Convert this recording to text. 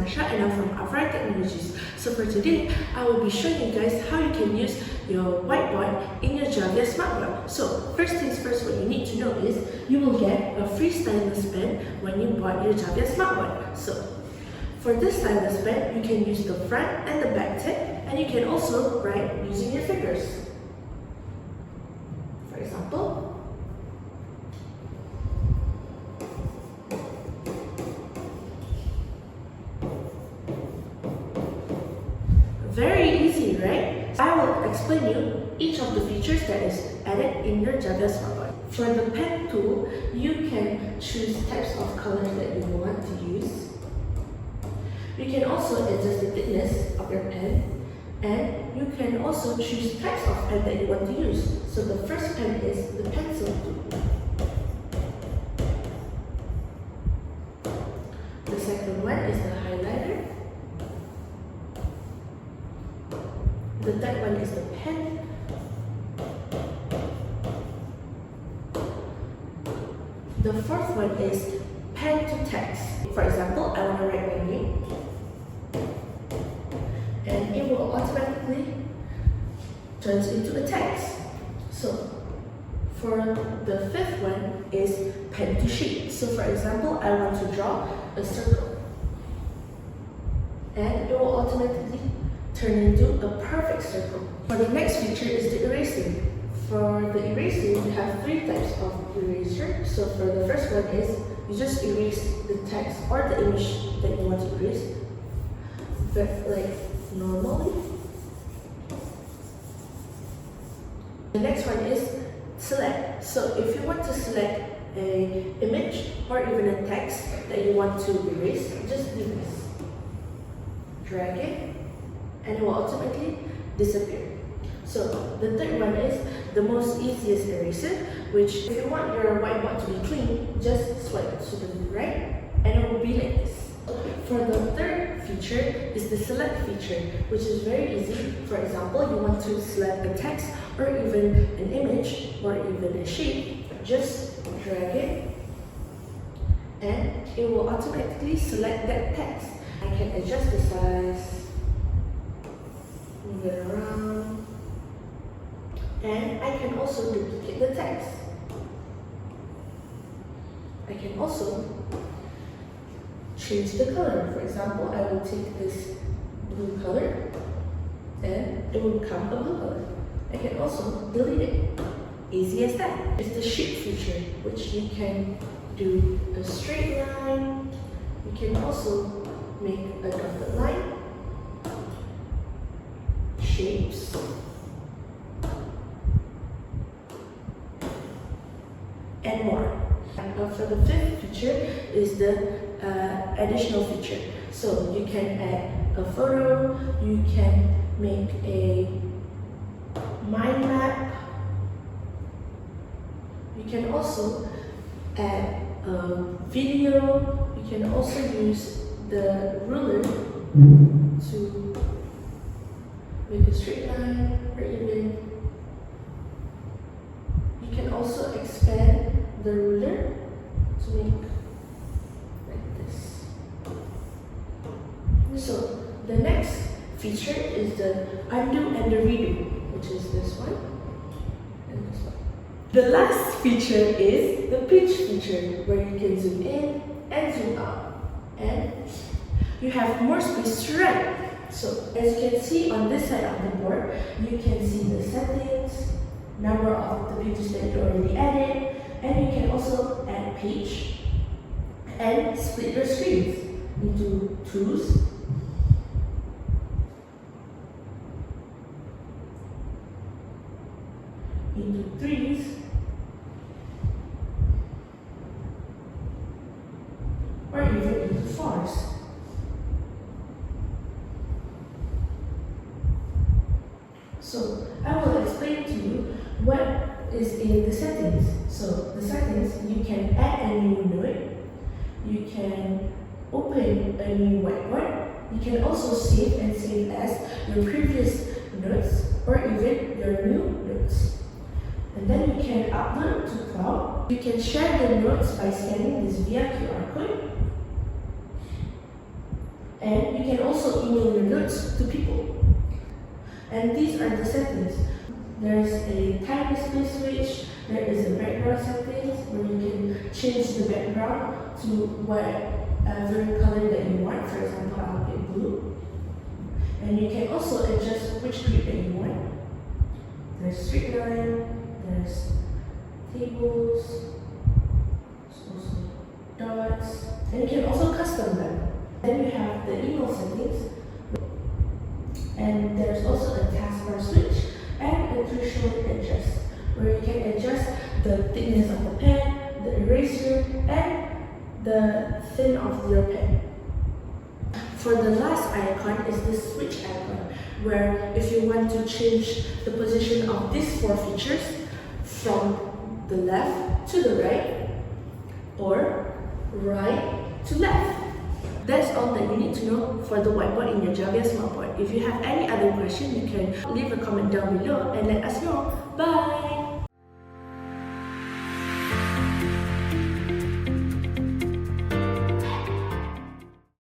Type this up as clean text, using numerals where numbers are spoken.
Marsha and I'm from Avra Technologies. So for today, I will be showing you guys how you can use your whiteboard in your Javiya Smartboard. So first things first, what you need to know is you will get a free stylus pen when you bought your Javiya Smartboard. So for this stylus pen, you can use the front and the back tip, and you can also write using your fingers. For example, very easy, right? I will explain you each of the features that is added in your Javiya Smartboard. For the pen tool, you can choose types of colors that you want to use. You can also adjust the thickness of your pen, and you can also choose types of pen that you want to use. So the first pen is the pencil tool. The second one is the highlighter. The third one is the pen. The fourth one is pen to text. For example, I want to write my name, and it will automatically turn into a text. So for the fifth one is pen to shape. So for example, I want to draw a circle, and it will automatically turn into a perfect circle. For the next feature is the eraser. For the eraser, we have three types of eraser. So for the first one is you just erase the text or the image that you want to erase, like normally. The next one is select. So if you want to select an image or even a text that you want to erase, just do this. Drag it, and it will automatically disappear. So the third one is the most easiest eraser, which if you want your whiteboard to be clean, just swipe to the right and it will be like this. For the third feature is the select feature, which is very easy. For example, you want to select a text or even an image or even a shape, just drag it and it will automatically select that text. I can adjust the size, move it around, and I can also duplicate the text. I can also change the color. For example, I will take this blue color and it will become a blue color. I can also delete it. Easy as that. It's the shape feature, which you can do a straight line. You can also make a dotted line, shapes, and more. For the fifth feature is the additional feature. So you can add a photo, you can make a mind map, you can also add a video, you can also use the ruler to make a straight line, or even you can also expand the ruler to make like this. So the next feature is the undo and the redo, which is this one and this one. The last feature is the pinch feature, where you can zoom in and zoom out, and you have more space to write. So as you can see on this side of the board, you can see the settings, number of the pages that you already added, and you can also add a page and split your screens into twos, into threes, or even into fours. So I will explain to you what is in the settings. So the settings, you can add a new note, you can open a new whiteboard, you can also save and save as your previous notes or even your new notes. And then you can upload to cloud. You can share the notes by scanning this via QR code. And you can also email your notes to people. And these are the settings. There's a time display switch, there is a background settings where you can change the background to whatever color that you want. For example, I'll pick blue. And you can also adjust which grid that you want. There's straight line, there's tables, there's also dots, and you can also custom them. Then you have the email settings, and there's also a taskbar switch and a threshold adjust, where you can adjust the thickness of the pen, the eraser, and the thin of your pen. For the last icon is the switch icon, where if you want to change the position of these 4 features from the left to the right or right to left. That's all that you need to know for the whiteboard in your Javiya Smartboard. If you have any other question, you can leave a comment down below and let us know. Bye!